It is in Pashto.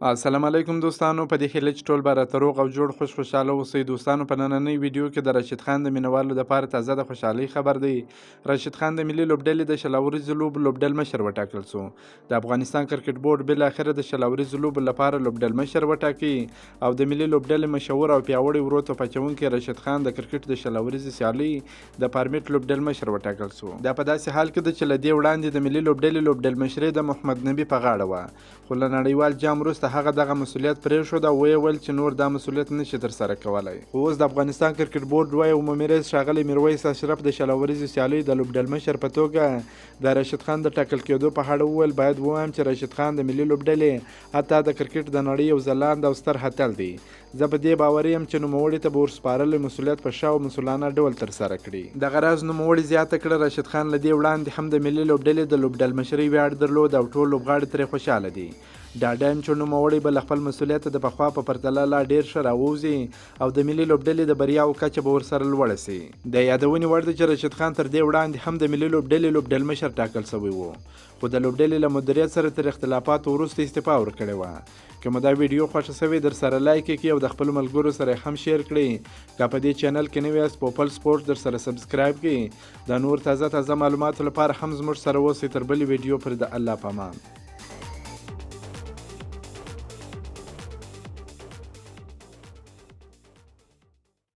السلام علیکم دوستانو، په دې هیله چې ټول به راته روغ او جوړ خوشحاله اوسئ. دوستانو، په نننۍ ویډیو کې د راشد خان د مینوالو دپاره تازه د خوشحالۍ خبر دی. راشد خان د ملي لوبډلې د شل اوريزو لوبو لوبډل مشر وټاکل سو. د افغانستان کرکټ بورډ بالاخره د شل اوريزو لوبو لپاره لوبډل مشر وټاکي او د ملي لوبډلې مشهور او پیاوړي ورو توپ اچوونکی راشد خان د کرکټ د شل اوريزو سیالۍ د فارمیټ لوبډل مشر وټاکل سو. دا په داسې حال کې ده چې له دې وړاندې د ملي لوبډل مشري د محمد نبي په غاړه وه، خو له نړیوال جام وروسته هغه دغه مسؤلیت پرېښود او ویې ویل چې نور دا مسؤلیت نشي ترسره کولی. خو اوس د افغانستان کرکټ بورډ دوی عمومي رئیس ښاغلی میرویس اشرف د شل اوريزو سیالیو د لوبډل مشر په توګه د راشد خان د ټاکل کېدو په اړه وویل باید ووایم چې راشد خان د ملي لوبډلې حتی د کرکټ د نړۍ یو ځلاند او ستر اتل دی. زه په دې باوري یم چې نوموړي ته به ورسپارلی مسؤلیت په ښه او مسؤلانه ډول ترسره کړي. دغه راز نوموړي زیاته کړه راشد خان له دې وړاندې هم د ملي لوبډلې د لوبډل مشرۍ ویاړ درلود او ټول لوبغاړي ترې خوشحاله دي. ډاډه یم چې نوموړی به له خپل مسؤلیت د پخوا په پرتله لا ډېر ښه راووځي او د ملي لوبډلې د بریاو کچه به ورسره لوړه سي. د یادونې وړ ده چې راشد خان تر دې وړاندې هم د ملي لوبډلې لوبډل مشر ټاکل شوی و، خو د لوبډلې له مدیریت سره تر اختلافاتو وروسته استعفا ورکړې وه. که مو دا ویډیو خوښه شوې در سره لایک کړئ او د خپلو ملګرو سره هم شیر کړئ. که په دې چینل کې نوی یاست پوپل سپورټ در سره سبسکرایب کړئ. د نور تازه معلوماتو لپاره هم زموږ سره اوسئ. تر بلې ویډیو پورې د الله په امان.